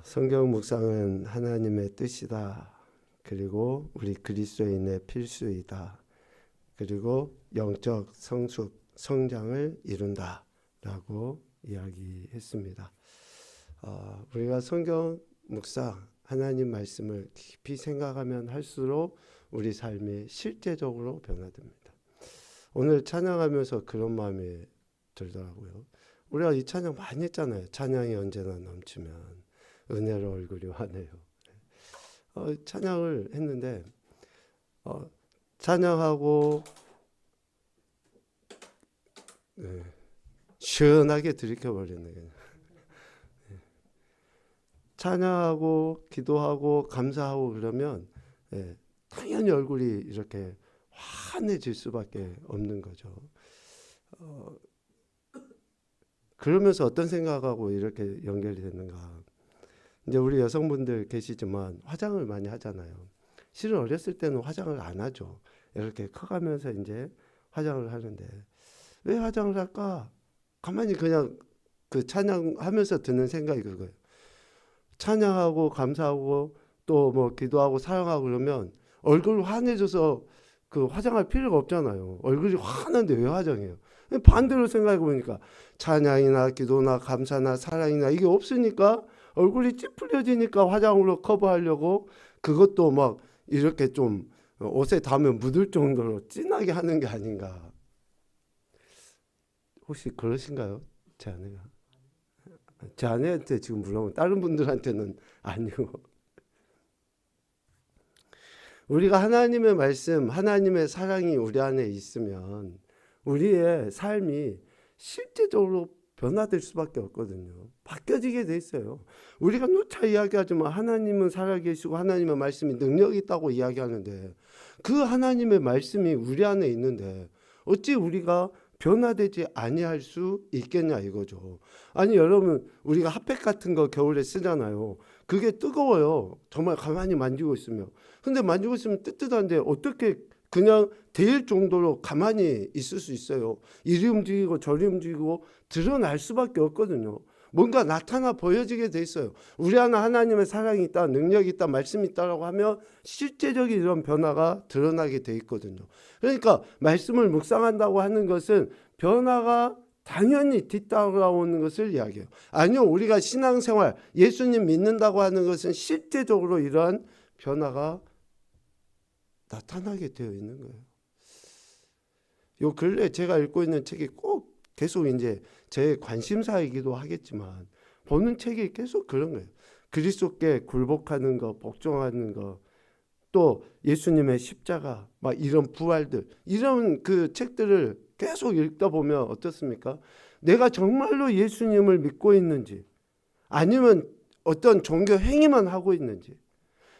성경 묵상은 하나님의 뜻이다. 그리고 우리 그리스도인의 필수이다. 그리고 영적 성장을 이룬다. 라고 이야기했습니다. 우리가 성경 묵상, 하나님 말씀을 깊이 생각하면 할수록 우리 삶이 실제적으로 변화됩니다. 오늘 찬양하면서 그런 마음이 들더라고요. 우리가 이 찬양 많이 했잖아요. 찬양이 언제나 넘치면 은혜로 얼굴이 환해요. 찬양을 했는데 찬양하고 시원하게 들이켜버리네. 찬양하고 기도하고 감사하고 그러면 당연히 얼굴이 이렇게 환해질 수밖에 없는 거죠. 그러면서 어떤 생각하고 이렇게 연결이 됐는가. 이제 우리 여성분들 계시지만 화장을 많이 하잖아요. 실은 어렸을 때는 화장을 안 하죠. 이렇게 커가면서 이제 화장을 하는데 왜 화장을 할까? 가만히 그냥 그 찬양하면서 드는 생각이 그거예요. 찬양하고 감사하고 또 뭐 기도하고 사랑하고 그러면 얼굴 환해져서 그 화장할 필요가 없잖아요. 얼굴이 환한데 왜 화장해요? 반대로 생각해 보니까 찬양이나 기도나 감사나 사랑이나 이게 없으니까 얼굴이 찌푸려지니까 화장으로 커버하려고 그것도 막 이렇게 좀 옷에 닿으면 묻을 정도로 진하게 하는 게 아닌가. 혹시 그러신가요? 제 아내가. 제 아내한테 지금 물어보면 다른 분들한테는 아니고. 우리가 하나님의 말씀, 하나님의 사랑이 우리 안에 있으면 우리의 삶이 실제적으로 변화될 수밖에 없거든요. 바뀌어지게 돼 있어요. 우리가 누차 이야기하지만 하나님은 살아계시고 하나님의 말씀이 능력이 있다고 이야기하는데 그 하나님의 말씀이 우리 안에 있는데 어찌 우리가 변화되지 아니할 수 있겠냐 이거죠. 아니 여러분 우리가 핫팩 같은 거 겨울에 쓰잖아요. 그게 뜨거워요. 정말 가만히 만지고 있으면. 근데 만지고 있으면 뜨뜻한데 어떻게 그냥 데일 정도로 가만히 있을 수 있어요. 이리 움직이고 저리 움직이고 드러날 수밖에 없거든요. 뭔가 나타나 보여지게 돼 있어요. 우리 안에 하나님의 사랑이 있다, 능력이 있다, 말씀이 있다라고 하면 실제적인 이런 변화가 드러나게 돼 있거든요. 그러니까 말씀을 묵상한다고 하는 것은 변화가 당연히 뒤따라오는 것을 이야기해요. 아니요, 우리가 신앙생활, 예수님 믿는다고 하는 것은 실제적으로 이러한 변화가 나타나게 되어 있는 거예요. 요 근래 제가 읽고 있는 책이 꼭 계속 이제 제 관심사이기도 하겠지만 보는 책이 계속 그런 거예요. 그리스도께 굴복하는 거, 복종하는 거, 또 예수님의 십자가, 막 이런 부활들, 이런 그 책들을 계속 읽다 보면 어떻습니까? 내가 정말로 예수님을 믿고 있는지, 아니면 어떤 종교 행위만 하고 있는지,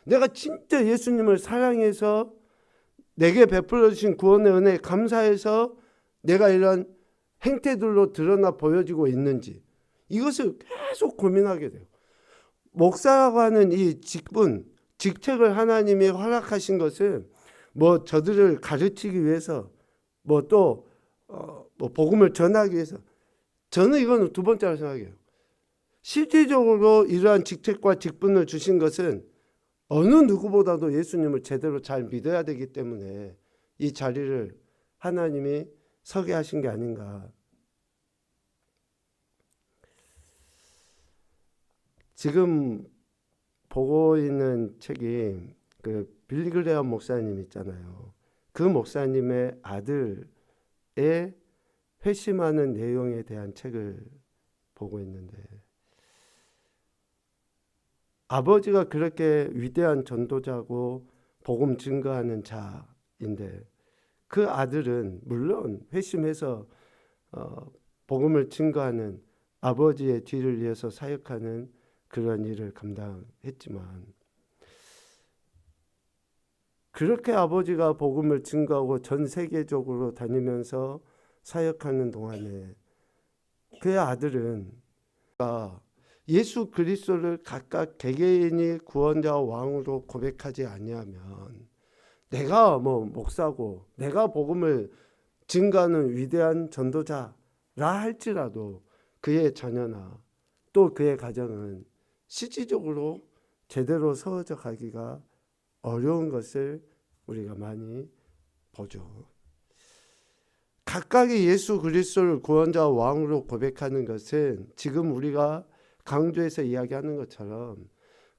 내가 진짜 예수님을 사랑해서 내게 베풀어 주신 구원의 은혜에 감사해서 내가 이런 행태들로 드러나 보여지고 있는지 이것을 계속 고민하게 돼요. 목사라고 하는 이 직책을 하나님이 허락하신 것은 뭐 저들을 가르치기 위해서 뭐 또 뭐 복음을 전하기 위해서, 저는 이건 두 번째로 생각해요. 실질적으로 이러한 직책과 직분을 주신 것은 어느 누구보다도 예수님을 제대로 잘 믿어야 되기 때문에 이 자리를 하나님이 서게 하신 게 아닌가. 지금 보고 있는 책이 그 빌리 그레엄 목사님 있잖아요. 그 목사님의 아들의 회심하는 내용에 대한 책을 보고 있는데, 아버지가 그렇게 위대한 전도자고 복음 증거하는 자인데 그 아들은 물론 회심해서 복음을 증거하는 아버지의 뒤를 이어서 사역하는 그런 일을 감당했지만, 그렇게 아버지가 복음을 증거하고 전 세계적으로 다니면서 사역하는 동안에 그의 아들은 예수 그리스도를 각각 개개인이 구원자와 왕으로 고백하지 아니하면 내가 뭐 목사고 내가 복음을 증거하는 위대한 전도자라 할지라도 그의 자녀나 또 그의 가정은 실질적으로 제대로 서어져 가기가 어려운 것을 우리가 많이 보죠. 각각의 예수 그리스도를 구원자와 왕으로 고백하는 것은 지금 우리가 강조해서 이야기하는 것처럼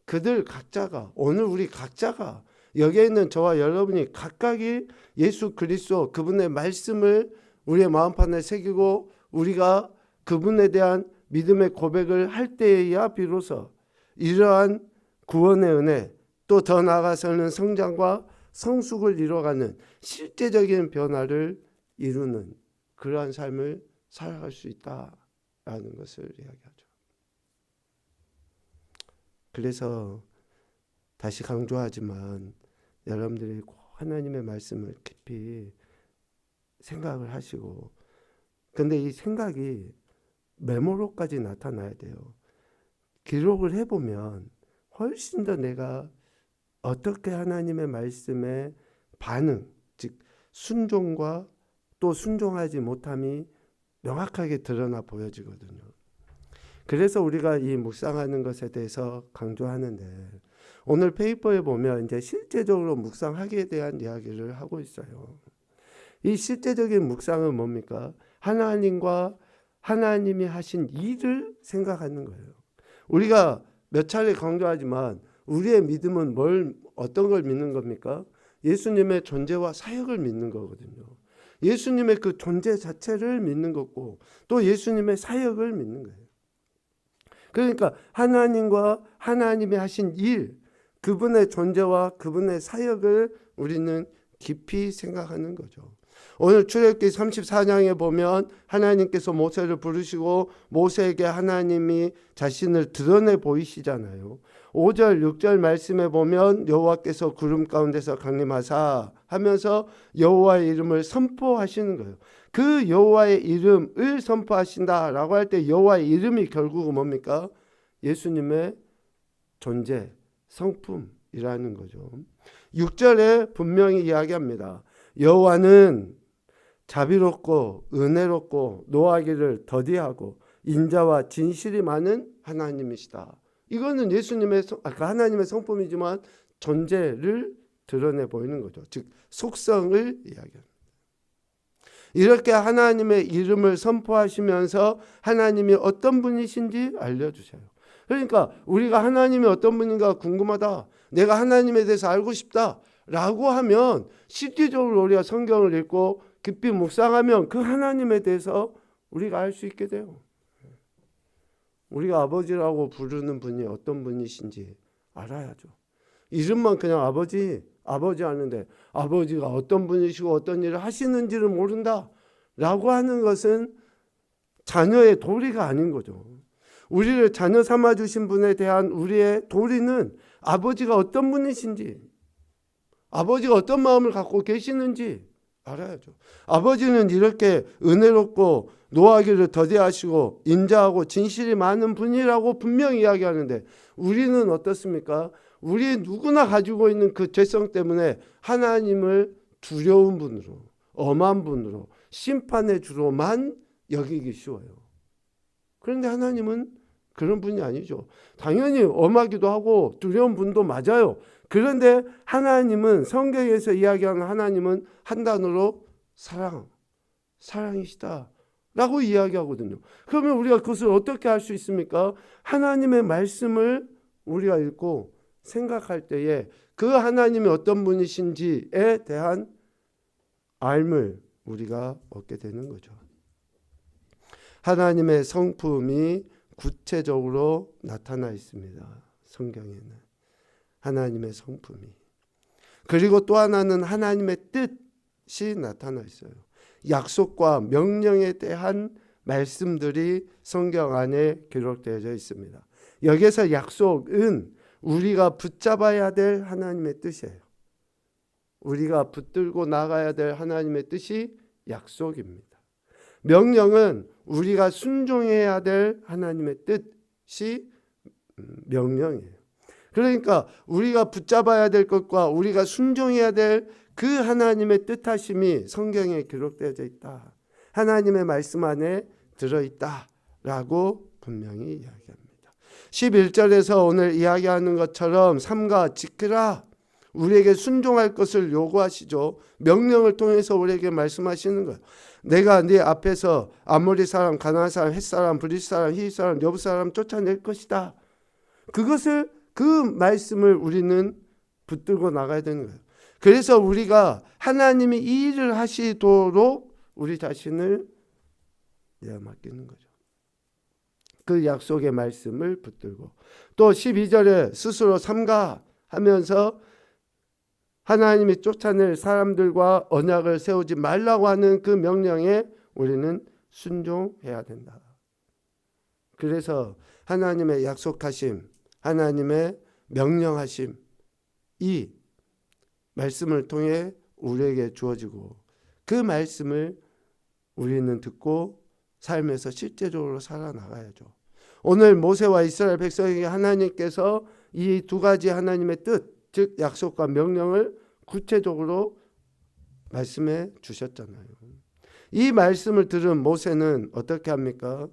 그들 각자가, 오늘 우리 각자가, 여기에 있는 저와 여러분이 각각이 예수 그리스도 그분의 말씀을 우리의 마음판에 새기고 우리가 그분에 대한 믿음의 고백을 할 때에야 비로소 이러한 구원의 은혜, 또 더 나아가서는 성장과 성숙을 이뤄가는 실제적인 변화를 이루는 그러한 삶을 살아갈 수 있다라는 것을 이야기하죠. 그래서 다시 강조하지만 여러분들이 꼭 하나님의 말씀을 깊이 생각을 하시고, 근데 이 생각이 메모로까지 나타나야 돼요. 기록을 해보면 훨씬 더 내가 어떻게 하나님의 말씀에 반응, 즉 순종과 또 순종하지 못함이 명확하게 드러나 보여지거든요. 그래서 우리가 이 묵상하는 것에 대해서 강조하는데, 오늘 페이퍼에 보면 이제 실제적으로 묵상하기에 대한 이야기를 하고 있어요. 이 실제적인 묵상은 뭡니까? 하나님과 하나님이 하신 일을 생각하는 거예요. 우리가 몇 차례 강조하지만 우리의 믿음은 어떤 걸 믿는 겁니까? 예수님의 존재와 사역을 믿는 거거든요. 예수님의 그 존재 자체를 믿는 거고 또 예수님의 사역을 믿는 거예요. 그러니까 하나님과 하나님이 하신 일, 그분의 존재와 그분의 사역을 우리는 깊이 생각하는 거죠. 오늘 출애굽기 34장에 보면 하나님께서 모세를 부르시고 모세에게 하나님이 자신을 드러내 보이시잖아요. 5절 6절 말씀에 보면 여호와께서 구름 가운데서 강림하사 하면서 여호와의 이름을 선포하시는 거예요. 그 여호와의 이름을 선포하신다라고 할 때 여호와의 이름이 결국은 뭡니까? 예수님의 존재, 성품이라는 거죠. 6절에 분명히 이야기합니다. 여호와는 자비롭고 은혜롭고 노하기를 더디하고 인자와 진실이 많은 하나님이시다. 이거는 예수님의 하나님의 성품이지만 존재를 드러내 보이는 거죠. 즉 속성을 이야기합니다. 이렇게 하나님의 이름을 선포하시면서 하나님이 어떤 분이신지 알려주세요. 그러니까 우리가 하나님이 어떤 분인가 궁금하다, 내가 하나님에 대해서 알고 싶다 라고 하면 실질적으로 우리가 성경을 읽고 깊이 묵상하면 그 하나님에 대해서 우리가 알 수 있게 돼요. 우리가 아버지라고 부르는 분이 어떤 분이신지 알아야죠. 이름만 그냥 아버지 하는데 아버지가 어떤 분이시고 어떤 일을 하시는지를 모른다 라고 하는 것은 자녀의 도리가 아닌 거죠. 우리를 자녀 삼아주신 분에 대한 우리의 도리는 아버지가 어떤 분이신지, 아버지가 어떤 마음을 갖고 계시는지 알아야죠. 아버지는 이렇게 은혜롭고 노하기를 더디하시고 인자하고 진실이 많은 분이라고 분명히 이야기하는데 우리는 어떻습니까? 우리 누구나 가지고 있는 그 죄성 때문에 하나님을 두려운 분으로, 엄한 분으로, 심판의 주로만 여기기 쉬워요. 그런데 하나님은 그런 분이 아니죠. 당연히 엄하기도 하고 두려운 분도 맞아요. 그런데 하나님은, 성경에서 이야기하는 하나님은 한 단어로 사랑이시다 라고 이야기하거든요. 그러면 우리가 그것을 어떻게 할 수 있습니까? 하나님의 말씀을 우리가 읽고 생각할 때에 그 하나님이 어떤 분이신지에 대한 알을 우리가 얻게 되는 거죠. 하나님의 성품이 구체적으로 나타나 있습니다. 성경에는 하나님의 성품이. 그리고 또 하나는 하나님의 뜻이 나타나 있어요. 약속과 명령에 대한 말씀들이 성경 안에 기록되어 있습니다. 여기서 약속은 우리가 붙잡아야 될 하나님의 뜻이에요. 우리가 붙들고 나가야 될 하나님의 뜻이 약속입니다. 명령은 우리가 순종해야 될 하나님의 뜻이 명령이에요. 그러니까 우리가 붙잡아야 될 것과 우리가 순종해야 될 그 하나님의 뜻하심이 성경에 기록되어 있다. 하나님의 말씀 안에 들어있다라고 분명히 이야기합니다. 11절에서 오늘 이야기하는 것처럼 삼가 지키라, 우리에게 순종할 것을 요구하시죠. 명령을 통해서 우리에게 말씀하시는 거예요. 내가 네 앞에서 아모리 사람, 가나안 사람, 헷 사람, 브릿 사람, 히윗 사람, 여부 사람 쫓아낼 것이다. 그것을, 그 말씀을 우리는 붙들고 나가야 되는 거예요. 그래서 우리가 하나님이 이 일을 하시도록 우리 자신을 맡기는 거죠. 그 약속의 말씀을 붙들고, 또 12절에 스스로 삼가하면서 하나님이 쫓아낼 사람들과 언약을 세우지 말라고 하는 그 명령에 우리는 순종해야 된다. 그래서 하나님의 약속하심, 하나님의 명령하심, 이 말씀을 통해 우리에게 주어지고, 그 말씀을 우리는 듣고 삶에서 실제적으로 살아나가야죠. 오늘 모세와 이스라엘 백성에게 하나님께서 이 두 가지 하나님의 뜻, 즉 약속과 명령을 구체적으로 말씀해 주셨잖아요. 이 말씀을 들은 모세는 어떻게 합니까?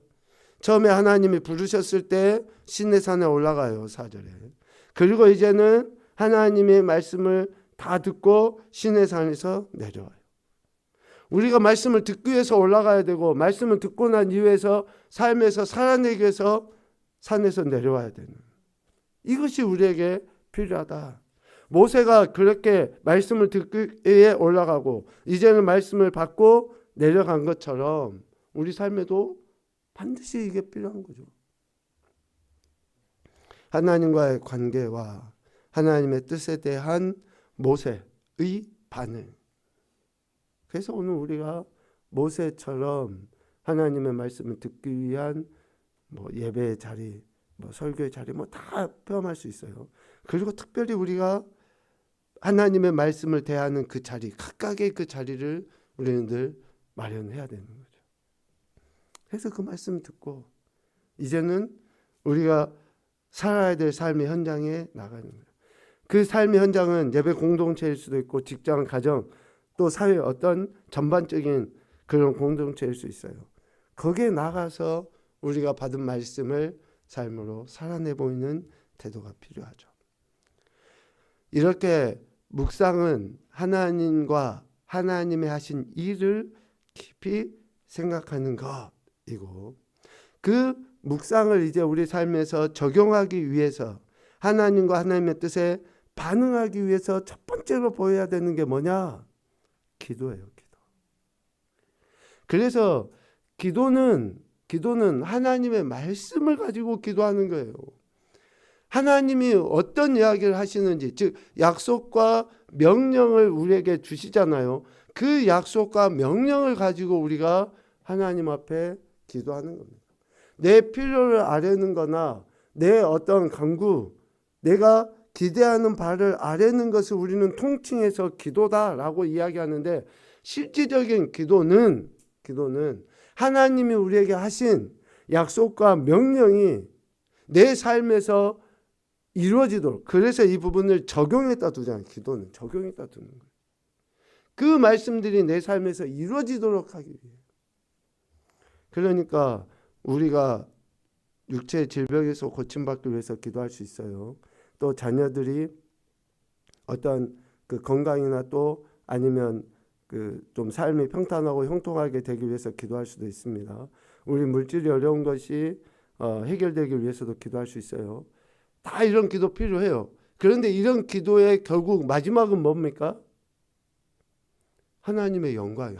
처음에 하나님이 부르셨을 때 시내산에 올라가요. 4절에. 그리고 이제는 하나님의 말씀을 다 듣고 시내산에서 내려와요. 우리가 말씀을 듣기 위해서 올라가야 되고, 말씀을 듣고 난 이후에서 삶에서 살아내기 위해서 산에서 내려와야 되는, 이것이 우리에게 필요하다. 모세가 그렇게 말씀을 듣기 위해 올라가고 이제는 말씀을 받고 내려간 것처럼 우리 삶에도 반드시 이게 필요한 거죠. 하나님과의 관계와 하나님의 뜻에 대한 모세의 반응. 그래서 오늘 우리가 모세처럼 하나님의 말씀을 듣기 위한 예배의 자리, 설교의 자리 다 포함할 수 있어요. 그리고 특별히 우리가 하나님의 말씀을 대하는 그 자리, 각각의 그 자리를 우리는 늘 마련해야 되는 거죠. 그래서 그 말씀 듣고 이제는 우리가 살아야 될 삶의 현장에 나가는 거예요. 그 삶의 현장은 예배 공동체일 수도 있고, 직장, 가정, 또 사회 어떤 전반적인 그런 공동체일 수 있어요. 거기에 나가서 우리가 받은 말씀을 삶으로 살아내 보이는 태도가 필요하죠. 이렇게 묵상은 하나님과 하나님의 하신 일을 깊이 생각하는 것이고, 그 묵상을 이제 우리 삶에서 적용하기 위해서, 하나님과 하나님의 뜻에 반응하기 위해서 첫 번째로 보여야 되는 게 뭐냐? 기도예요. 기도. 그래서 기도는 하나님의 말씀을 가지고 기도하는 거예요. 하나님이 어떤 이야기를 하시는지, 즉 약속과 명령을 우리에게 주시잖아요. 그 약속과 명령을 가지고 우리가 하나님 앞에 기도하는 겁니다. 내 필요를 아뢰는 거나 내 어떤 간구, 내가 기대하는 바를 아뢰는 것을 우리는 통칭해서 기도다라고 이야기하는데, 실질적인 기도는 하나님이 우리에게 하신 약속과 명령이 내 삶에서 이루어지도록, 그래서 이 부분을 적용했다 두잖아요. 기도는 적용했다 두는 거예요. 그 말씀들이 내 삶에서 이루어지도록 하기 위해. 그러니까 우리가 육체의 질병에서 고침받기 위해서 기도할 수 있어요. 또 자녀들이 어떤 그 건강이나 또 아니면 그 좀 삶이 평탄하고 형통하게 되기 위해서 기도할 수도 있습니다. 우리 물질이 어려운 것이 해결되기 위해서도 기도할 수 있어요. 다 이런 기도 필요해요. 그런데 이런 기도의 결국 마지막은 뭡니까? 하나님의 영광,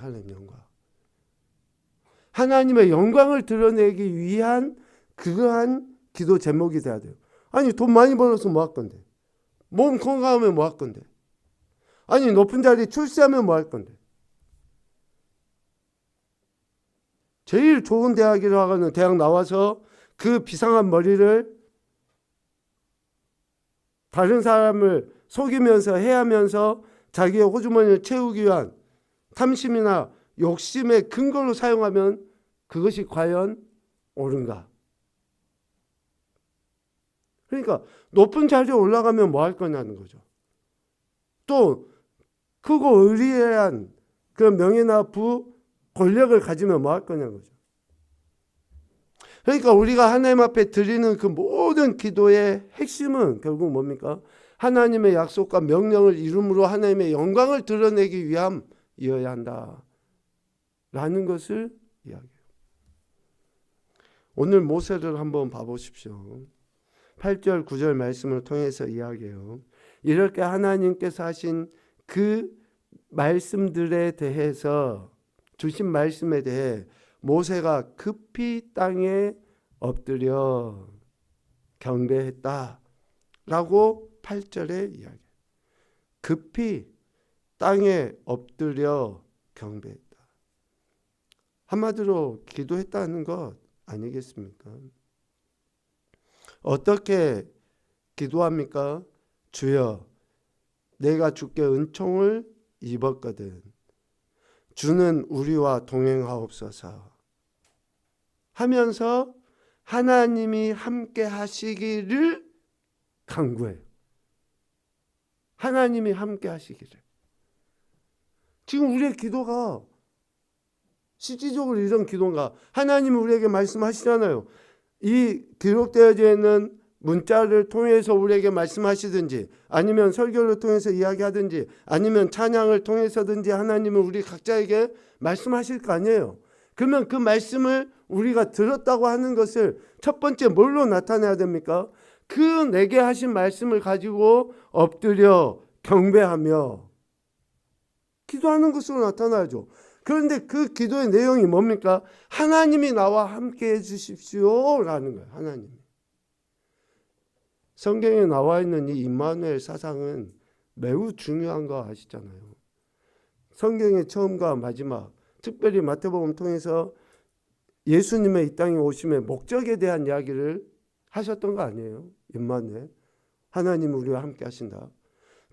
하나님의 영광을 드러내기 위한 그러한 기도 제목이 돼야 돼요. 아니, 돈 많이 벌어서 뭐 할 건데? 몸 건강하면 뭐 할 건데? 아니, 높은 자리 출세하면 뭐 할 건데? 제일 좋은 대학이라고 대학 나와서 그 비상한 머리를 다른 사람을 속이면서 해하면서 자기의 호주머니를 채우기 위한 탐심이나 욕심의 근거로 사용하면 그것이 과연 옳은가? 그러니까 높은 자리에 올라가면 뭐 할 거냐는 거죠. 또 크고 의리한 그런 명예나 부, 권력을 가지면 뭐 할 거냐는 거죠. 그러니까 우리가 하나님 앞에 드리는 그 모든 기도의 핵심은 결국 뭡니까? 하나님의 약속과 명령을 이름으로 하나님의 영광을 드러내기 위함이어야 한다 라는 것을 이야기해요. 오늘 모세를 한번 봐보십시오. 8절 9절 말씀을 통해서 이야기해요. 이렇게 하나님께서 하신 그 말씀들에 대해서, 주신 말씀에 대해 모세가 급히 땅에 엎드려 경배했다 라고 8절에 이야기해요. 급히 땅에 엎드려 경배했다. 한마디로 기도했다는 것 아니겠습니까? 어떻게 기도합니까? 주여, 내가 주께 은총을 입었거든. 주는 우리와 동행하옵소서 하면서 하나님이 함께 하시기를 간구해요. 하나님이 함께 하시기를. 지금 우리의 기도가 실질적으로 이런 기도인가? 하나님은 우리에게 말씀하시잖아요. 이 기록되어져 있는 문자를 통해서 우리에게 말씀하시든지, 아니면 설교를 통해서 이야기하든지, 아니면 찬양을 통해서든지 하나님은 우리 각자에게 말씀하실 거 아니에요. 그러면 그 말씀을 우리가 들었다고 하는 것을 첫 번째 뭘로 나타내야 됩니까? 그 내게 하신 말씀을 가지고 엎드려 경배하며 기도하는 것으로 나타나죠. 그런데 그 기도의 내용이 뭡니까? 하나님이 나와 함께 해주십시오 라는 거예요. 하나님. 성경에 나와 있는 이 임마누엘 사상은 매우 중요한 거 아시잖아요. 성경의 처음과 마지막, 특별히 마태복음 통해서 예수님의 이 땅에 오심의 목적에 대한 이야기를 하셨던 거 아니에요? 임마누엘, 하나님이 우리와 함께 하신다.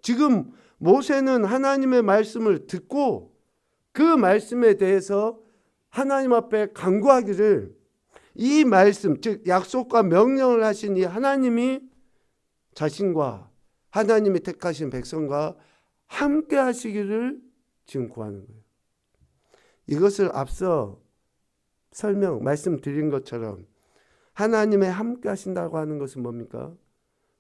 지금 모세는 하나님의 말씀을 듣고 그 말씀에 대해서 하나님 앞에 간구하기를, 이 말씀, 즉 약속과 명령을 하신 이 하나님이 자신과 하나님이 택하신 백성과 함께 하시기를 지금 구하는 거예요. 이것을 앞서 말씀드린 것처럼 하나님의 함께 하신다고 하는 것은 뭡니까?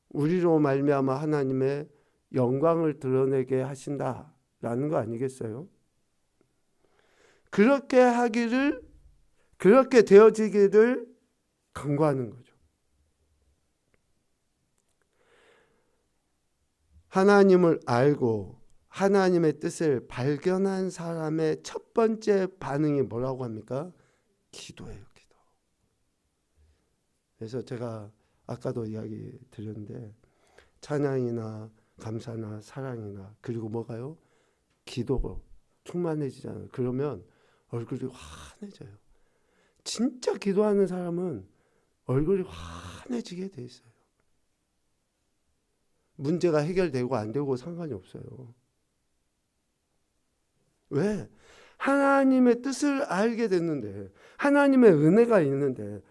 우리로 말미암아 하나님의 영광을 드러내게 하신다라는 거 아니겠어요? 그렇게 하기를, 그렇게 되어지기를 간구하는 거죠. 하나님을 알고 하나님의 뜻을 발견한 사람의 첫 번째 반응이 뭐라고 합니까? 기도예요, 기도. 그래서 제가 아까도 이야기 드렸는데, 찬양이나 감사나 사랑이나 그리고 뭐가요? 기도가 충만해지잖아요. 그러면 얼굴이 환해져요. 진짜 기도하는 사람은 얼굴이 환해지게 돼 있어요. 문제가 해결되고 안 되고 상관이 없어요. 왜? 하나님의 뜻을 알게 됐는데, 하나님의 은혜가 있는데,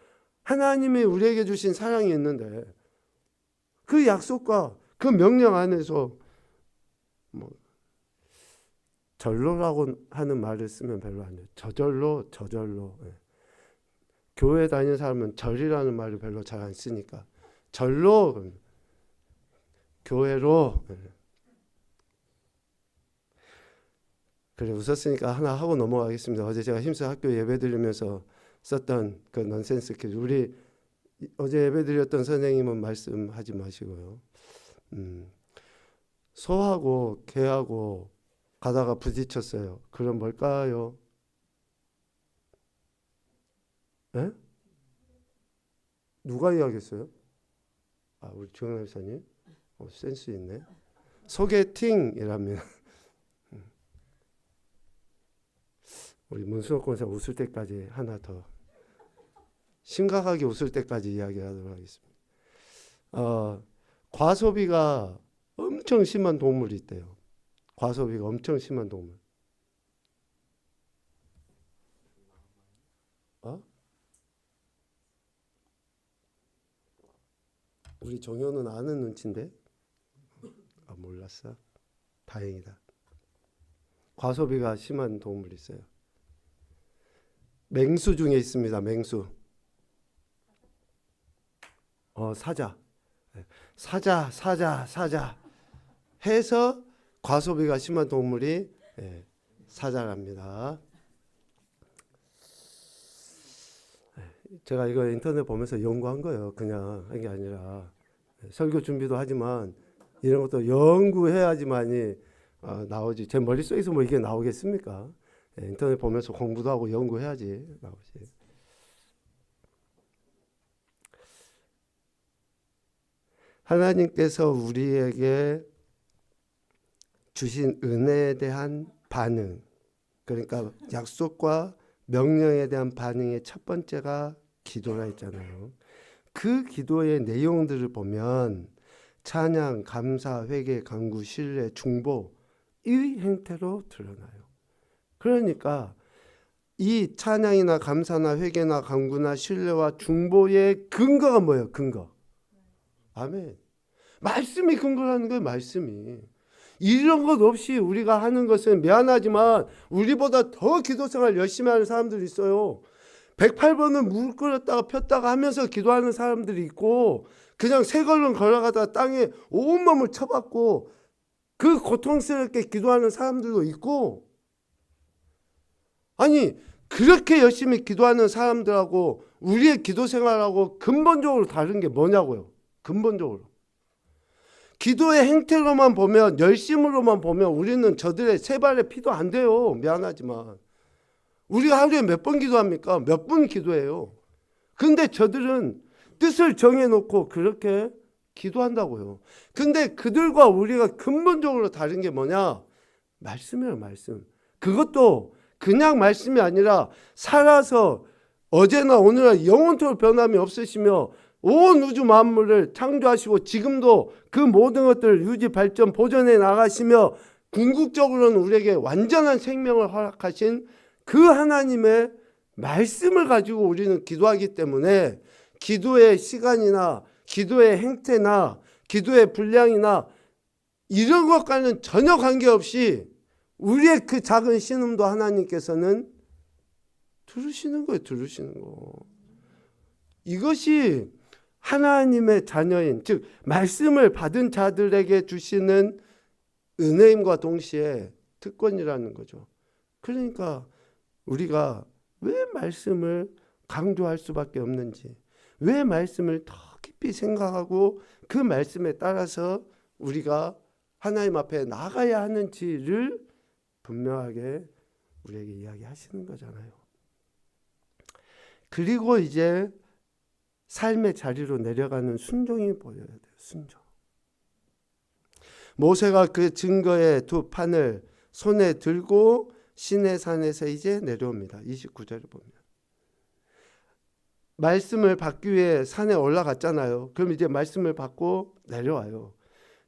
하나님이 우리에게 주신 사랑이 있는데, 그 약속과 그 명령 안에서 뭐 절로라고 하는 말을 쓰면 별로 안 돼요. 저절로. 예. 교회 다니는 사람은 절이라는 말을 별로 잘 안 쓰니까 절로, 교회로. 예. 그래, 웃었으니까 하나 하고 넘어가겠습니다. 어제 제가 힘써 학교 예배 드리면서 썼던 그 넌센스 퀴즈, 우리 어제 예배 드렸던 선생님은 말씀하지 마시고요. 소하고 개하고 가다가 부딪혔어요. 그럼 뭘까요? 에? 누가 이야기했어요? 아, 우리 주영 열사님? 센스 있네. 소개팅이라면 우리 문수옥 권사 웃을 때까지 하나 더 심각하게 웃을 때까지 이야기하도록 하겠습니다. 과소비가 엄청 심한 동물이 있대요. 과소비가 엄청 심한 동물. 우리 정효는 아는 눈치인데? 몰랐어? 다행이다. 과소비가 심한 동물이 있어요. 맹수 중에 있습니다. 맹수. 사자. 사자 해서 과소비가 심한 동물이 사자랍니다. 제가 이거 인터넷 보면서 연구한 거예요. 그냥 한 게 아니라 설교 준비도 하지만 이런 것도 연구해야지만이 나오지. 제 머릿속에서 뭐 이게 나오겠습니까? 인터넷 보면서 공부도 하고 연구해야지 나오지. 하나님께서 우리에게 주신 은혜에 대한 반응, 그러니까 약속과 명령에 대한 반응의 첫 번째가 기도라 했잖아요. 그 기도의 내용들을 보면 찬양, 감사, 회개, 간구, 신뢰, 중보 이 행태로 드러나요. 그러니까 이 찬양이나 감사나 회개나 간구나 신뢰와 중보의 근거가 뭐예요? 근거. 아멘. 말씀이 근거라는 거예요. 말씀이. 이런 것 없이 우리가 하는 것은 미안하지만 우리보다 더 기도생활 열심히 하는 사람들이 있어요. 108번은 물 끓였다가 폈다가 하면서 기도하는 사람들이 있고 그냥 세 걸음 걸어가다가 땅에 온몸을 쳐박고 그 고통스럽게 기도하는 사람들도 있고, 아니 그렇게 열심히 기도하는 사람들하고 우리의 기도 생활하고 근본적으로 다른 게 뭐냐고요. 근본적으로 기도의 행태로만 보면, 열심으로만 보면 우리는 저들의 세 발의 피도 안 돼요. 미안하지만 우리가 하루에 몇 번 기도합니까? 몇 분 기도해요. 근데 저들은 뜻을 정해놓고 그렇게 기도한다고요. 근데 그들과 우리가 근본적으로 다른 게 뭐냐? 말씀이에요. 말씀. 그것도 그냥 말씀이 아니라 살아서 어제나 오늘나 영원토록 변함이 없으시며 온 우주 만물을 창조하시고 지금도 그 모든 것들을 유지 발전 보존해 나가시며 궁극적으로는 우리에게 완전한 생명을 허락하신 그 하나님의 말씀을 가지고 우리는 기도하기 때문에 기도의 시간이나 기도의 행태나 기도의 분량이나 이런 것과는 전혀 관계없이 우리의 그 작은 신음도 하나님께서는 들으시는 거예요. 들으시는 거. 이것이 하나님의 자녀인, 즉 말씀을 받은 자들에게 주시는 은혜임과 동시에 특권이라는 거죠. 그러니까 우리가 왜 말씀을 강조할 수밖에 없는지, 왜 말씀을 더 깊이 생각하고 그 말씀에 따라서 우리가 하나님 앞에 나가야 하는지를 분명하게 우리에게 이야기하시는 거잖아요. 그리고 이제 삶의 자리로 내려가는 순종이 보여야 돼요. 순종. 모세가 그 증거의 두 판을 손에 들고 시내산에서 이제 내려옵니다. 29절을 보면. 말씀을 받기 위해 산에 올라갔잖아요. 그럼 이제 말씀을 받고 내려와요.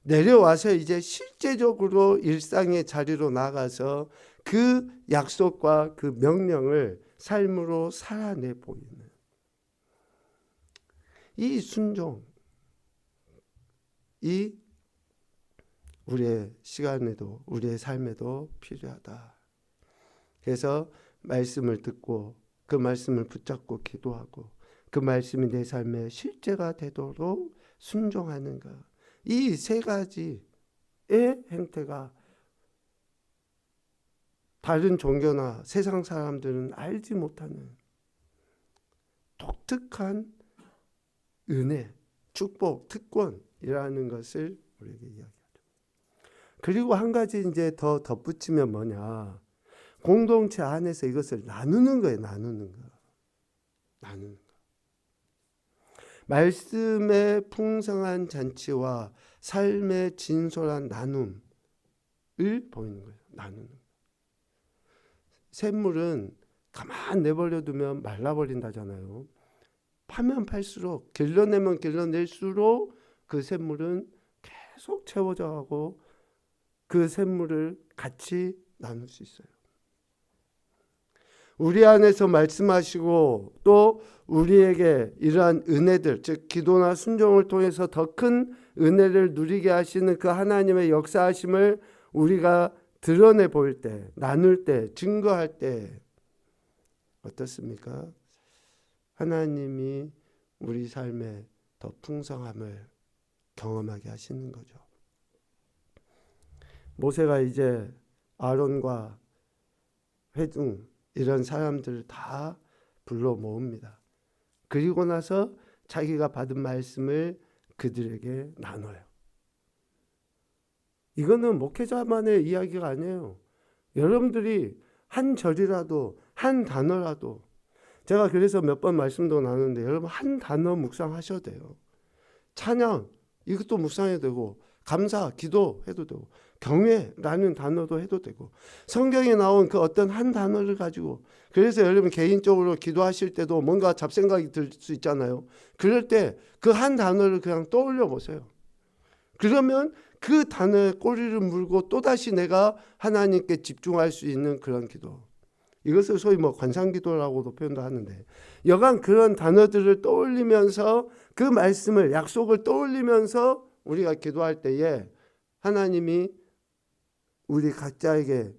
내려와서 이제 실제적으로 일상의 자리로 나가서 그 약속과 그 명령을 삶으로 살아내 보이는 이 순종이 우리의 시간에도 우리의 삶에도 필요하다. 그래서 말씀을 듣고 그 말씀을 붙잡고 기도하고 그 말씀이 내 삶의 실제가 되도록 순종하는 것. 이 세 가지의 행태가 다른 종교나 세상 사람들은 알지 못하는 독특한 은혜, 축복, 특권이라는 것을 우리에게 이야기하죠. 그리고 한 가지 이제 더 덧붙이면 뭐냐? 공동체 안에서 이것을 나누는 거예요. 나누는 거. 나누는 거. 말씀의 풍성한 잔치와 삶의 진솔한 나눔을 보이는 거예요. 나누는 거. 샘물은 가만 내버려 두면 말라버린다잖아요. 파면 팔수록, 길러내면 길러낼수록 그 샘물은 계속 채워져 가고 그 샘물을 같이 나눌 수 있어요. 우리 안에서 말씀하시고 또 우리에게 이러한 은혜들, 즉 기도나 순종을 통해서 더 큰 은혜를 누리게 하시는 그 하나님의 역사하심을 우리가 드러내 보일 때, 나눌 때, 증거할 때 어떻습니까? 하나님이 우리 삶에 더 풍성함을 경험하게 하시는 거죠. 모세가 이제 아론과 회중 이런 사람들을 다 불러 모읍니다. 그리고 나서 자기가 받은 말씀을 그들에게 나눠요. 이거는 목회자만의 이야기가 아니에요. 여러분들이 한 절이라도 한 단어라도, 제가 그래서 몇 번 말씀도 나누는데 여러분 한 단어 묵상하셔도 돼요. 찬양 이것도 묵상해도 되고, 감사 기도해도 되고, 경외라는 단어도 해도 되고, 성경에 나온 그 어떤 한 단어를 가지고, 그래서 여러분 개인적으로 기도하실 때도 뭔가 잡생각이 들 수 있잖아요. 그럴 때 그 한 단어를 그냥 떠올려 보세요. 그러면 그 단어에 꼬리를 물고 또다시 내가 하나님께 집중할 수 있는 그런 기도, 이것을 소위 뭐 관상기도라고도 표현도 하는데, 여간 그런 단어들을 떠올리면서 그 말씀을, 약속을 떠올리면서 우리가 기도할 때에 하나님이 우리 각자에게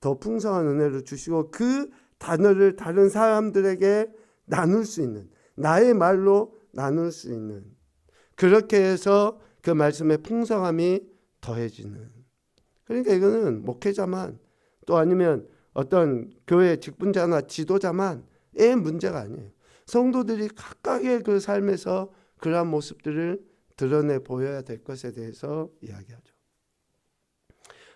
더 풍성한 은혜를 주시고 그 단어를 다른 사람들에게 나눌 수 있는, 나의 말로 나눌 수 있는, 그렇게 해서 그 말씀의 풍성함이 더해지는. 그러니까 이거는 목회자만, 또 아니면 어떤 교회 직분자나 지도자만의 문제가 아니에요. 성도들이 각각의 그 삶에서 그러한 모습들을 드러내 보여야 될 것에 대해서 이야기하죠.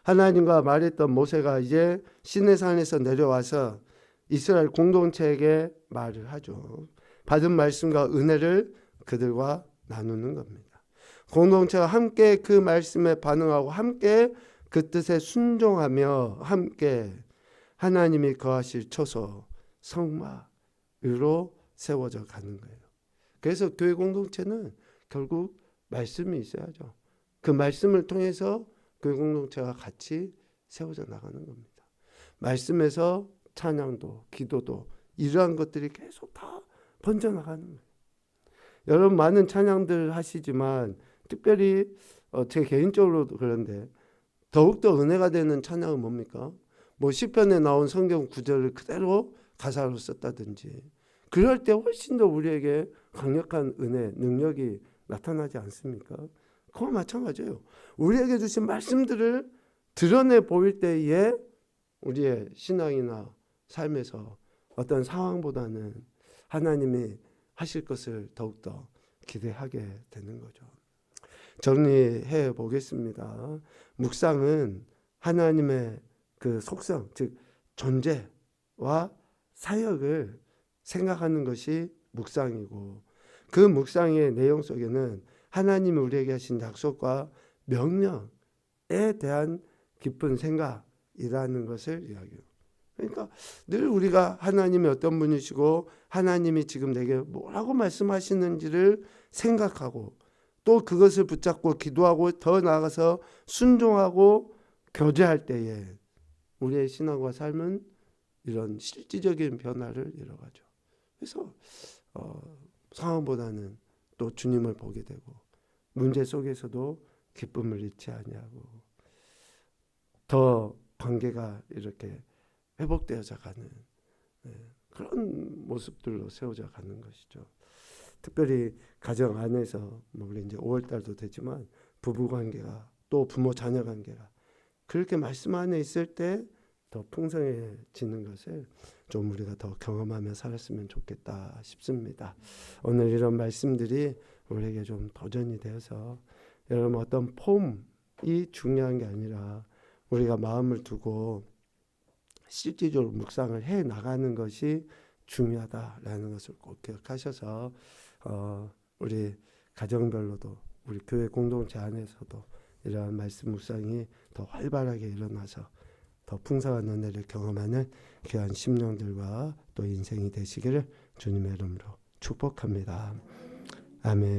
하나님과 말했던 모세가 이제 시내산에서 내려와서 이스라엘 공동체에게 말을 하죠. 받은 말씀과 은혜를 그들과 나누는 겁니다. 공동체가 함께 그 말씀에 반응하고 함께 그 뜻에 순종하며 함께 하나님이 거하실 처소 성막으로 세워져 가는 거예요. 그래서 교회 공동체는 결국 말씀이 있어야죠. 그 말씀을 통해서 교회 공동체가 같이 세워져 나가는 겁니다. 말씀에서 찬양도 기도도 이러한 것들이 계속 다 번져나가는 거예요. 여러분 많은 찬양들 하시지만 특별히 제 개인적으로도 그런데 더욱더 은혜가 되는 찬양은 뭡니까? 뭐 시편에 나온 성경 구절을 그대로 가사로 썼다든지, 그럴 때 훨씬 더 우리에게 강력한 은혜, 능력이 나타나지 않습니까? 그거 마찬가지예요. 우리에게 주신 말씀들을 드러내 보일 때에 우리의 신앙이나 삶에서 어떤 상황보다는 하나님이 하실 것을 더욱더 기대하게 되는 거죠. 정리해 보겠습니다. 묵상은 하나님의 그 속성, 즉 존재와 사역을 생각하는 것이 묵상이고, 그 묵상의 내용 속에는 하나님이 우리에게 하신 약속과 명령에 대한 깊은 생각이라는 것을 이야기해요. 그러니까 늘 우리가 하나님이 어떤 분이시고 하나님이 지금 내게 뭐라고 말씀하시는지를 생각하고, 또 그것을 붙잡고 기도하고 더 나아가서 순종하고 교제할 때에 우리의 신앙과 삶은 이런 실질적인 변화를 이뤄가죠. 그래서 상황보다는 또 주님을 보게 되고, 문제 속에서도 기쁨을 잃지 아니하고 더 관계가 이렇게 회복되어져 가는 그런 모습들로 세워져 가는 것이죠. 특별히 가정 안에서 우리 이제 5월달도 되지만 부부 관계가, 또 부모 자녀 관계가 그렇게 말씀 안에 있을 때 더 풍성해지는 것을 좀 우리가 더 경험하며 살았으면 좋겠다 싶습니다. 오늘 이런 말씀들이 우리에게 좀 도전이 되어서, 여러분 어떤 폼이 중요한 게 아니라 우리가 마음을 두고 실질적으로 묵상을 해 나가는 것이 중요하다라는 것을 꼭 기억하셔서 우리 가정별로도 우리 교회 공동체 안에서도 이러한 말씀 묵상이 더 활발하게 일어나서 더 풍성한 은혜를 경험하는 귀한 심령들과 또 인생이 되시기를 주님의 이름으로 축복합니다. 아멘.